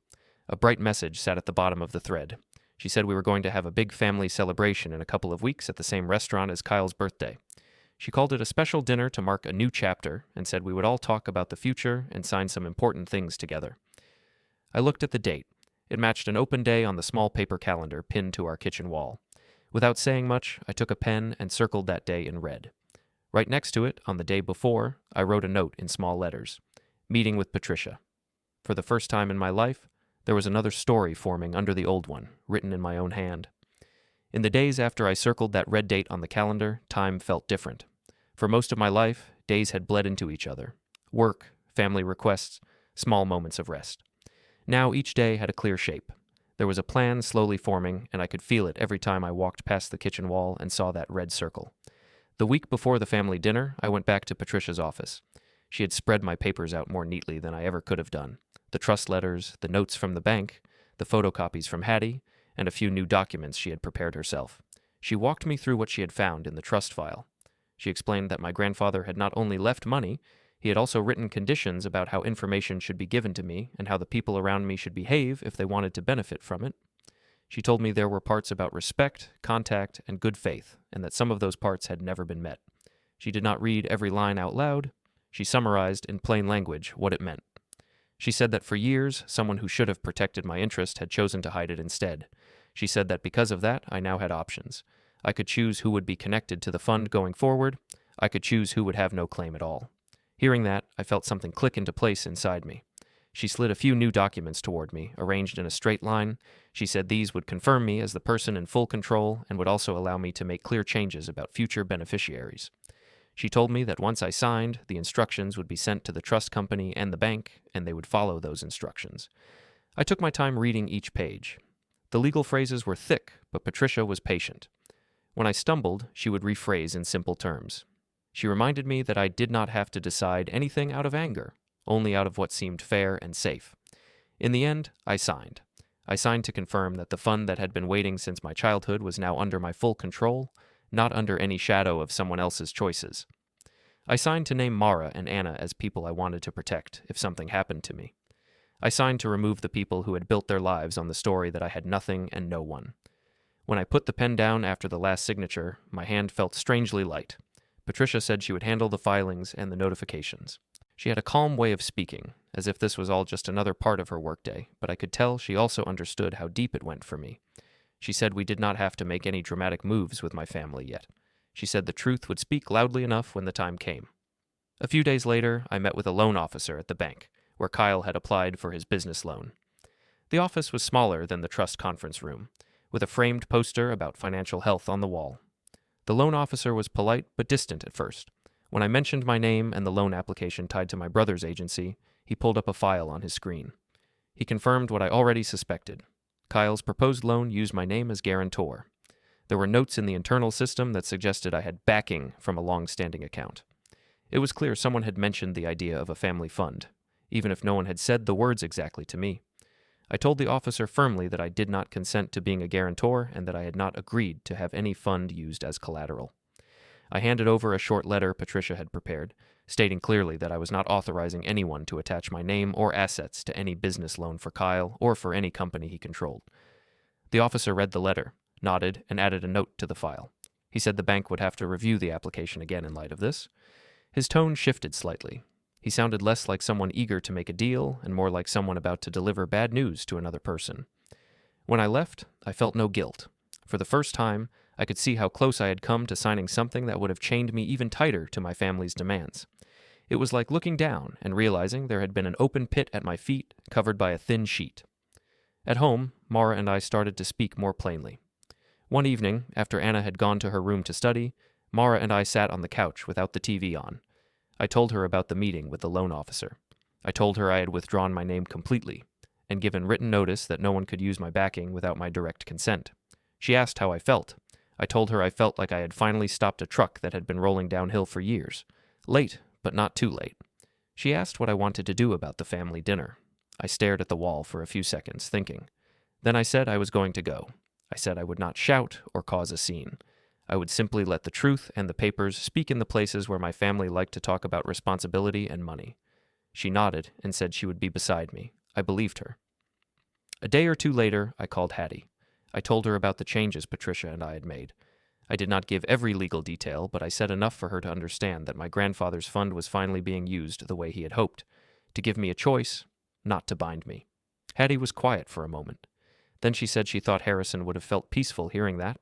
A bright message sat at the bottom of the thread. She said we were going to have a big family celebration in a couple of weeks at the same restaurant as Kyle's birthday. She called it a special dinner to mark a new chapter and said we would all talk about the future and sign some important things together. I looked at the date. It matched an open day on the small paper calendar pinned to our kitchen wall. Without saying much, I took a pen and circled that day in red. Right next to it, on the day before, I wrote a note in small letters. Meeting with Patricia. For the first time in my life, there was another story forming under the old one, written in my own hand. In the days after I circled that red date on the calendar, time felt different. For most of my life, days had bled into each other. Work, family requests, small moments of rest. Now each day had a clear shape. There was a plan slowly forming, and I could feel it every time I walked past the kitchen wall and saw that red circle. The week before the family dinner, I went back to Patricia's office. She had spread my papers out more neatly than I ever could have done. The trust letters, the notes from the bank, the photocopies from Hattie, and a few new documents she had prepared herself. She walked me through what she had found in the trust file. She explained that my grandfather had not only left money, he had also written conditions about how information should be given to me and how the people around me should behave if they wanted to benefit from it. She told me there were parts about respect, contact, and good faith, and that some of those parts had never been met. She did not read every line out loud. She summarized in plain language what it meant. She said that for years, someone who should have protected my interest had chosen to hide it instead. She said that because of that, I now had options. I could choose who would be connected to the fund going forward. I could choose who would have no claim at all. Hearing that, I felt something click into place inside me. She slid a few new documents toward me, arranged in a straight line. She said these would confirm me as the person in full control and would also allow me to make clear changes about future beneficiaries. She told me that once I signed, the instructions would be sent to the trust company and the bank, and they would follow those instructions. I took my time reading each page. The legal phrases were thick, but Patricia was patient. When I stumbled, she would rephrase in simple terms. She reminded me that I did not have to decide anything out of anger, only out of what seemed fair and safe. In the end, I signed. I signed to confirm that the fund that had been waiting since my childhood was now under my full control, not under any shadow of someone else's choices. I signed to name Mara and Anna as people I wanted to protect if something happened to me. I signed to remove the people who had built their lives on the story that I had nothing and no one. When I put the pen down after the last signature, my hand felt strangely light. Patricia said she would handle the filings and the notifications. She had a calm way of speaking, as if this was all just another part of her workday, but I could tell she also understood how deep it went for me. She said we did not have to make any dramatic moves with my family yet. She said the truth would speak loudly enough when the time came. A few days later, I met with a loan officer at the bank, where Kyle had applied for his business loan. The office was smaller than the trust conference room, with a framed poster about financial health on the wall. The loan officer was polite but distant at first. When I mentioned my name and the loan application tied to my brother's agency, he pulled up a file on his screen. He confirmed what I already suspected. Kyle's proposed loan used my name as guarantor. There were notes in the internal system that suggested I had backing from a long-standing account. It was clear someone had mentioned the idea of a family fund, even if no one had said the words exactly to me. I told the officer firmly that I did not consent to being a guarantor and that I had not agreed to have any fund used as collateral. I handed over a short letter Patricia had prepared, stating clearly that I was not authorizing anyone to attach my name or assets to any business loan for Kyle or for any company he controlled. The officer read the letter, nodded, and added a note to the file. He said the bank would have to review the application again in light of this. His tone shifted slightly. He sounded less like someone eager to make a deal and more like someone about to deliver bad news to another person. When I left, I felt no guilt. For the first time, I could see how close I had come to signing something that would have chained me even tighter to my family's demands. It was like looking down and realizing there had been an open pit at my feet covered by a thin sheet. At home, Mara and I started to speak more plainly. One evening, after Anna had gone to her room to study, Mara and I sat on the couch without the TV on. I told her about the meeting with the loan officer. I told her I had withdrawn my name completely and given written notice that no one could use my backing without my direct consent. She asked how I felt. I told her I felt like I had finally stopped a truck that had been rolling downhill for years. Late, but not too late. She asked what I wanted to do about the family dinner. I stared at the wall for a few seconds, thinking. Then I said I was going to go. I said I would not shout or cause a scene. I would simply let the truth and the papers speak in the places where my family liked to talk about responsibility and money. She nodded and said she would be beside me. I believed her. A day or two later, I called Hattie. I told her about the changes Patricia and I had made. I did not give every legal detail, but I said enough for her to understand that my grandfather's fund was finally being used the way he had hoped, to give me a choice, not to bind me. Hattie was quiet for a moment. Then she said she thought Harrison would have felt peaceful hearing that.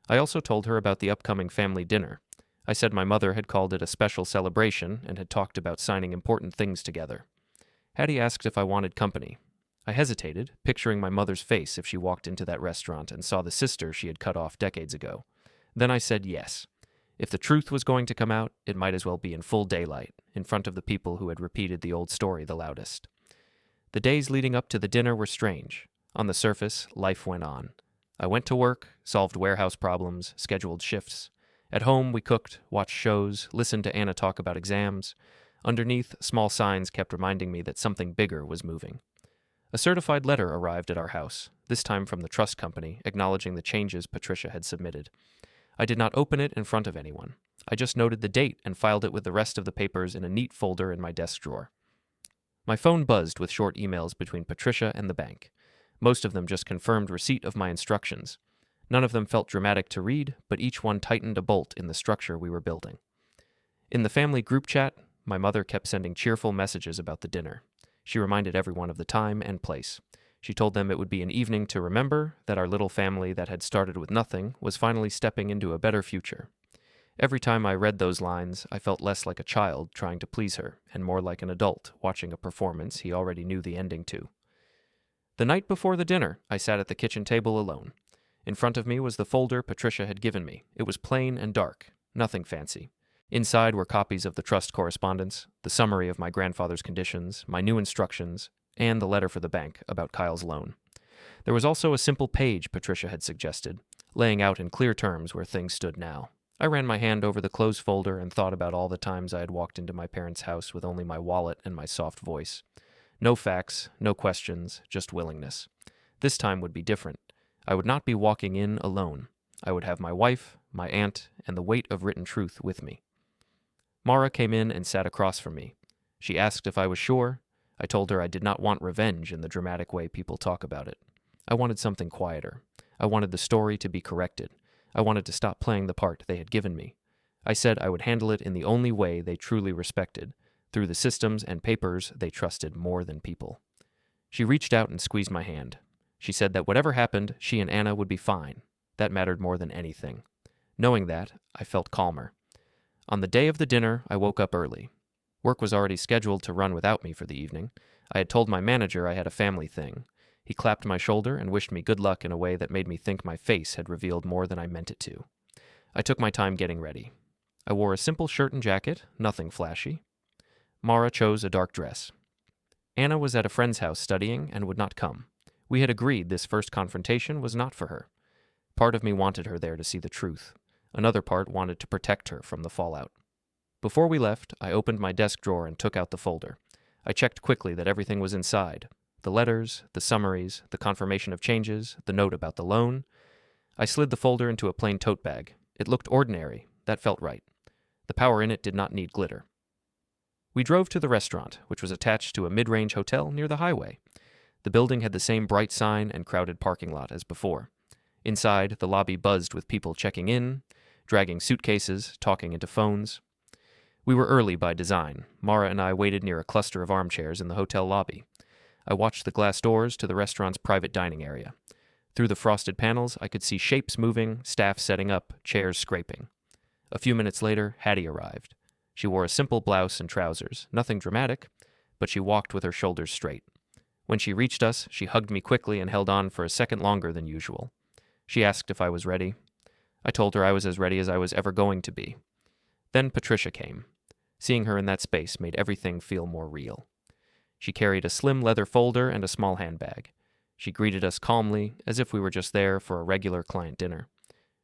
I also told her about the upcoming family dinner. I said my mother had called it a special celebration and had talked about signing important things together. Hattie asked if I wanted company. I hesitated, picturing my mother's face if she walked into that restaurant and saw the sister she had cut off decades ago. Then I said yes. If the truth was going to come out, it might as well be in full daylight, in front of the people who had repeated the old story the loudest. The days leading up to the dinner were strange. On the surface, life went on. I went to work, solved warehouse problems, scheduled shifts. At home, we cooked, watched shows, listened to Anna talk about exams. Underneath, small signs kept reminding me that something bigger was moving. A certified letter arrived at our house, this time from the trust company, acknowledging the changes Patricia had submitted. I did not open it in front of anyone. I just noted the date and filed it with the rest of the papers in a neat folder in my desk drawer. My phone buzzed with short emails between Patricia and the bank. Most of them just confirmed receipt of my instructions. None of them felt dramatic to read, but each one tightened a bolt in the structure we were building. In the family group chat, my mother kept sending cheerful messages about the dinner. She reminded everyone of the time and place. She told them it would be an evening to remember that our little family that had started with nothing was finally stepping into a better future. Every time I read those lines, I felt less like a child trying to please her, and more like an adult watching a performance he already knew the ending to. The night before the dinner, I sat at the kitchen table alone. In front of me was the folder Patricia had given me. It was plain and dark, nothing fancy. Inside were copies of the trust correspondence, the summary of my grandfather's conditions, my new instructions, and the letter for the bank about Kyle's loan. There was also a simple page Patricia had suggested, laying out in clear terms where things stood now. I ran my hand over the closed folder and thought about all the times I had walked into my parents' house with only my wallet and my soft voice. No facts, no questions, just willingness. This time would be different. I would not be walking in alone. I would have my wife, my aunt, and the weight of written truth with me. Mara came in and sat across from me. She asked if I was sure. I told her I did not want revenge in the dramatic way people talk about it. I wanted something quieter. I wanted the story to be corrected. I wanted to stop playing the part they had given me. I said I would handle it in the only way they truly respected, through the systems and papers they trusted more than people. She reached out and squeezed my hand. She said that whatever happened, she and Anna would be fine. That mattered more than anything. Knowing that, I felt calmer. On the day of the dinner, I woke up early. Work was already scheduled to run without me for the evening. I had told my manager I had a family thing. He clapped my shoulder and wished me good luck in a way that made me think my face had revealed more than I meant it to. I took my time getting ready. I wore a simple shirt and jacket, nothing flashy. Mara chose a dark dress. Anna was at a friend's house studying and would not come. We had agreed this first confrontation was not for her. Part of me wanted her there to see the truth. Another part wanted to protect her from the fallout. Before we left, I opened my desk drawer and took out the folder. I checked quickly that everything was inside. The letters, the summaries, the confirmation of changes, the note about the loan. I slid the folder into a plain tote bag. It looked ordinary. That felt right. The power in it did not need glitter. We drove to the restaurant, which was attached to a mid-range hotel near the highway. The building had the same bright sign and crowded parking lot as before. Inside, the lobby buzzed with people checking in, dragging suitcases, talking into phones. We were early by design. Mara and I waited near a cluster of armchairs in the hotel lobby. I watched the glass doors to the restaurant's private dining area. Through the frosted panels, I could see shapes moving, staff setting up, chairs scraping. A few minutes later, Hattie arrived. She wore a simple blouse and trousers, nothing dramatic, but she walked with her shoulders straight. When she reached us, she hugged me quickly and held on for a second longer than usual. She asked if I was ready. I told her I was as ready as I was ever going to be. Then Patricia came. Seeing her in that space made everything feel more real. She carried a slim leather folder and a small handbag. She greeted us calmly, as if we were just there for a regular client dinner.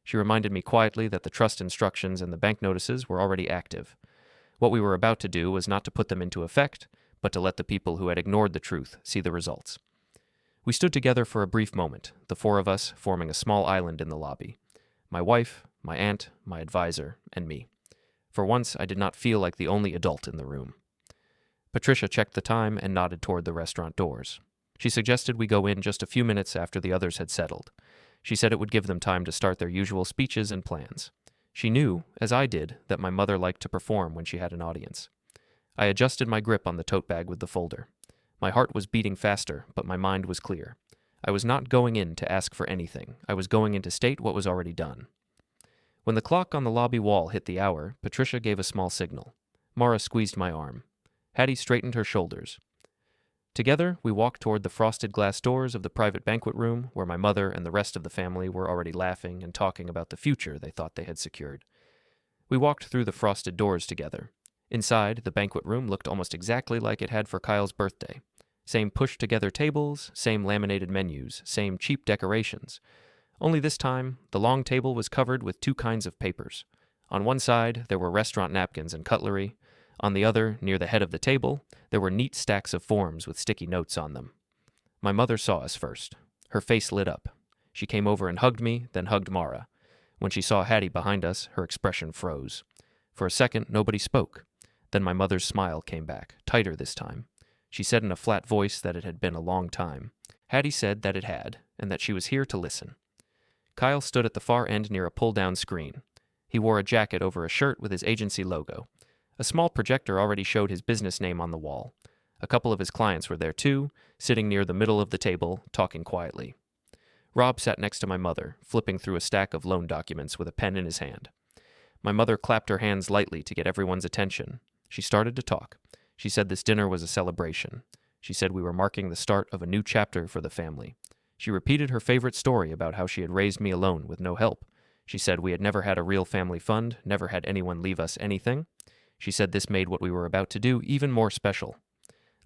She reminded me quietly that the trust instructions and the bank notices were already active. What we were about to do was not to put them into effect, but to let the people who had ignored the truth see the results. We stood together for a brief moment, the four of us forming a small island in the lobby. My wife, my aunt, my advisor, and me. For once, I did not feel like the only adult in the room. Patricia checked the time and nodded toward the restaurant doors. She suggested we go in just a few minutes after the others had settled. She said it would give them time to start their usual speeches and plans. She knew, as I did, that my mother liked to perform when she had an audience. I adjusted my grip on the tote bag with the folder. My heart was beating faster, but my mind was clear. I was not going in to ask for anything. I was going in to state what was already done. When the clock on the lobby wall hit the hour, Patricia gave a small signal. Mara squeezed my arm. Hattie straightened her shoulders. Together, we walked toward the frosted glass doors of the private banquet room, where my mother and the rest of the family were already laughing and talking about the future they thought they had secured. We walked through the frosted doors together. Inside, the banquet room looked almost exactly like it had for Kyle's birthday. Same pushed-together tables, same laminated menus, same cheap decorations. Only this time, the long table was covered with two kinds of papers. On one side, there were restaurant napkins and cutlery. On the other, near the head of the table, there were neat stacks of forms with sticky notes on them. My mother saw us first. Her face lit up. She came over and hugged me, then hugged Mara. When she saw Hattie behind us, her expression froze. For a second, nobody spoke. Then my mother's smile came back, tighter this time. She said in a flat voice that it had been a long time. Hattie said that it had, and that she was here to listen. Kyle stood at the far end near a pull-down screen. He wore a jacket over a shirt with his agency logo. A small projector already showed his business name on the wall. A couple of his clients were there too, sitting near the middle of the table, talking quietly. Rob sat next to my mother, flipping through a stack of loan documents with a pen in his hand. My mother clapped her hands lightly to get everyone's attention. She started to talk. She said this dinner was a celebration. She said we were marking the start of a new chapter for the family. She repeated her favorite story about how she had raised me alone with no help. She said we had never had a real family fund, never had anyone leave us anything. She said this made what we were about to do even more special.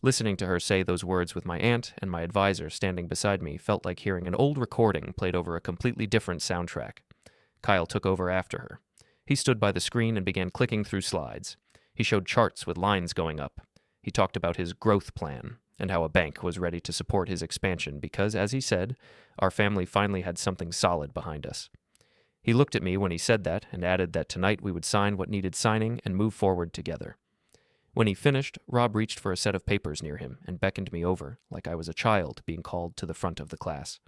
Listening to her say those words with my aunt and my advisor standing beside me felt like hearing an old recording played over a completely different soundtrack. Kyle took over after her. He stood by the screen and began clicking through slides. He showed charts with lines going up. He talked about his growth plan and how a bank was ready to support his expansion because, as he said, our family finally had something solid behind us. He looked at me when he said that and added that tonight we would sign what needed signing and move forward together. When he finished, Rob reached for a set of papers near him and beckoned me over, like I was a child being called to the front of the class.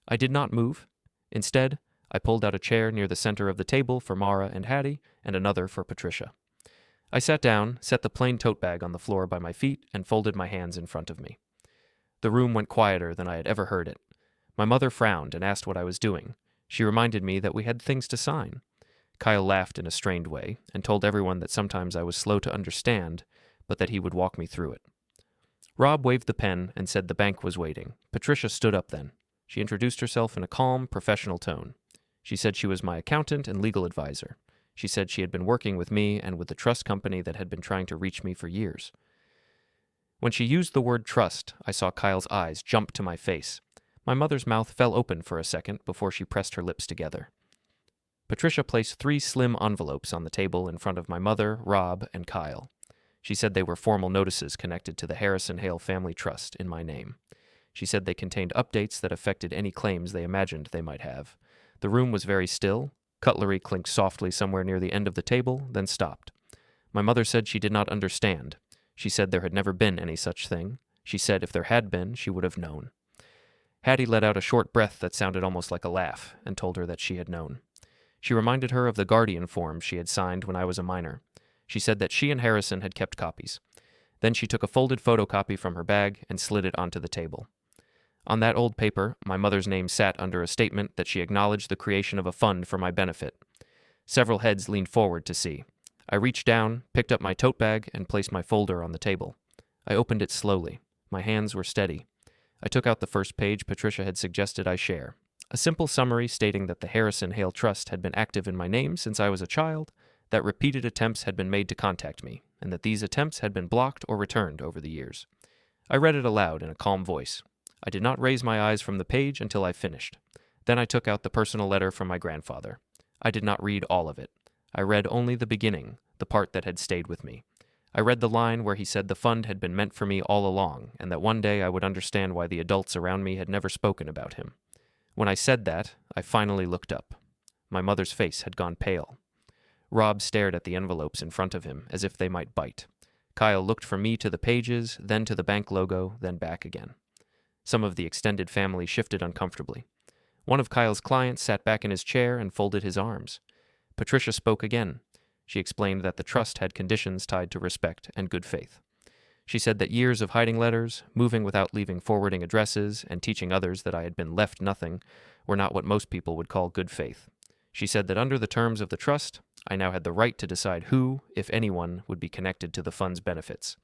I did not move. Instead, I pulled out a chair near the center of the table for Mara and Hattie and another for Patricia. I sat down, set the plain tote bag on the floor by my feet, and folded my hands in front of me. The room went quieter than I had ever heard it. My mother frowned and asked what I was doing. She reminded me that we had things to sign. Kyle laughed in a strained way and told everyone that sometimes I was slow to understand, but that he would walk me through it. Rob waved the pen and said the bank was waiting. Patricia stood up then. She introduced herself in a calm, professional tone. She said she was my accountant and legal advisor. She said she had been working with me and with the trust company that had been trying to reach me for years. When she used the word trust, I saw Kyle's eyes jump to my face. My mother's mouth fell open for a second before she pressed her lips together. Patricia placed 3 slim envelopes on the table in front of my mother, Rob, and Kyle. She said they were formal notices connected to the Harrison Hale Family Trust in my name. She said they contained updates that affected any claims they imagined they might have. The room was very still. Cutlery clinked softly somewhere near the end of the table, then stopped. My mother said she did not understand. She said there had never been any such thing. She said if there had been, she would have known. Hattie let out a short breath that sounded almost like a laugh, and told her that she had known. She reminded her of the guardian form she had signed when I was a minor. She said that she and Harrison had kept copies. Then she took a folded photocopy from her bag and slid it onto the table. On that old paper, my mother's name sat under a statement that she acknowledged the creation of a fund for my benefit. Several heads leaned forward to see. I reached down, picked up my tote bag, and placed my folder on the table. I opened it slowly. My hands were steady. I took out the first page Patricia had suggested I share. A simple summary stating that the Harrison Hale Trust had been active in my name since I was a child, that repeated attempts had been made to contact me, and that these attempts had been blocked or returned over the years. I read it aloud in a calm voice. I did not raise my eyes from the page until I finished. Then I took out the personal letter from my grandfather. I did not read all of it. I read only the beginning, the part that had stayed with me. I read the line where he said the fund had been meant for me all along, and that one day I would understand why the adults around me had never spoken about him. When I said that, I finally looked up. My mother's face had gone pale. Rob stared at the envelopes in front of him, as if they might bite. Kyle looked from me to the pages, then to the bank logo, then back again. Some of the extended family shifted uncomfortably. One of Kyle's clients sat back in his chair and folded his arms. Patricia spoke again. She explained that the trust had conditions tied to respect and good faith. She said that years of hiding letters, moving without leaving forwarding addresses, and teaching others that I had been left nothing were not what most people would call good faith. She said that under the terms of the trust, I now had the right to decide who, if anyone, would be connected to the fund's benefits.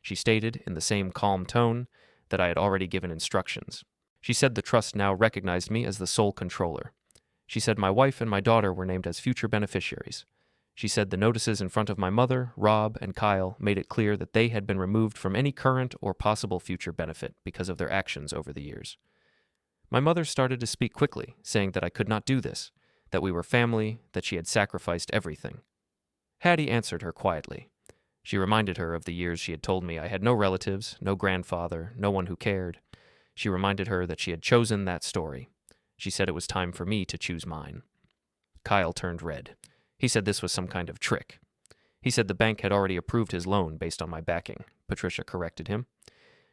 She stated, in the same calm tone, that I had already given instructions. She said the trust now recognized me as the sole controller. She said my wife and my daughter were named as future beneficiaries. She said the notices in front of my mother, Rob, and Kyle made it clear that they had been removed from any current or possible future benefit because of their actions over the years. My mother started to speak quickly, saying that I could not do this, that we were family, that she had sacrificed everything. Hattie answered her quietly. She reminded her of the years she had told me I had no relatives, no grandfather, no one who cared. She reminded her that she had chosen that story. She said it was time for me to choose mine. Kyle turned red. He said this was some kind of trick. He said the bank had already approved his loan based on my backing. Patricia corrected him.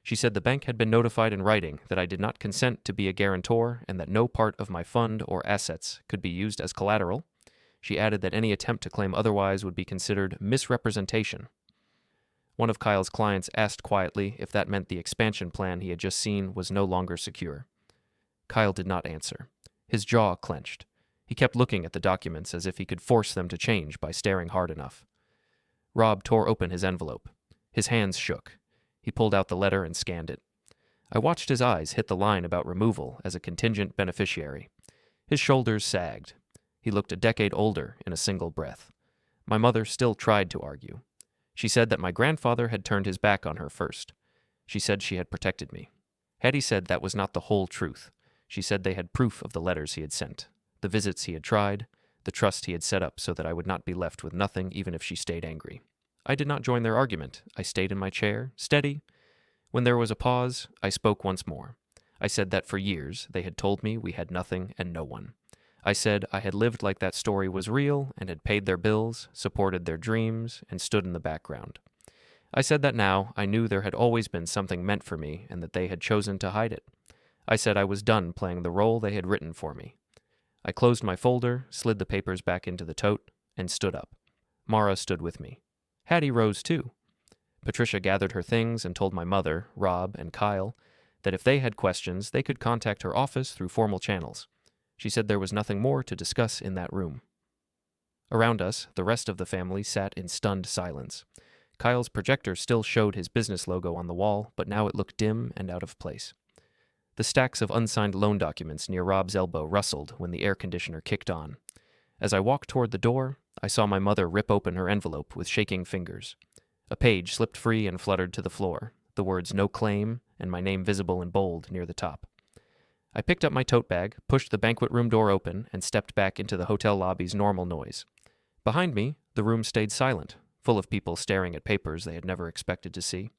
She said the bank had been notified in writing that I did not consent to be a guarantor and that no part of my fund or assets could be used as collateral. She added that any attempt to claim otherwise would be considered misrepresentation. One of Kyle's clients asked quietly if that meant the expansion plan he had just seen was no longer secure. Kyle did not answer. His jaw clenched. He kept looking at the documents as if he could force them to change by staring hard enough. Rob tore open his envelope. His hands shook. He pulled out the letter and scanned it. I watched his eyes hit the line about removal as a contingent beneficiary. His shoulders sagged. He looked a decade older in a single breath. My mother still tried to argue. She said that my grandfather had turned his back on her first. She said she had protected me. Hattie said that was not the whole truth. She said they had proof of the letters he had sent, the visits he had tried, the trust he had set up so that I would not be left with nothing even if she stayed angry. I did not join their argument. I stayed in my chair, steady. When there was a pause, I spoke once more. I said that for years they had told me we had nothing and no one. I said I had lived like that story was real and had paid their bills, supported their dreams, and stood in the background. I said that now I knew there had always been something meant for me and that they had chosen to hide it. I said I was done playing the role they had written for me. I closed my folder, slid the papers back into the tote, and stood up. Mara stood with me. Hattie rose too. Patricia gathered her things and told my mother, Rob, and Kyle that if they had questions, they could contact her office through formal channels. She said there was nothing more to discuss in that room. Around us, the rest of the family sat in stunned silence. Kyle's projector still showed his business logo on the wall, but now it looked dim and out of place. The stacks of unsigned loan documents near Rob's elbow rustled when the air conditioner kicked on. As I walked toward the door, I saw my mother rip open her envelope with shaking fingers. A page slipped free and fluttered to the floor, the words "No claim" and my name visible in bold near the top. I picked up my tote bag, pushed the banquet room door open, and stepped back into the hotel lobby's normal noise. Behind me, the room stayed silent, full of people staring at papers they had never expected to see.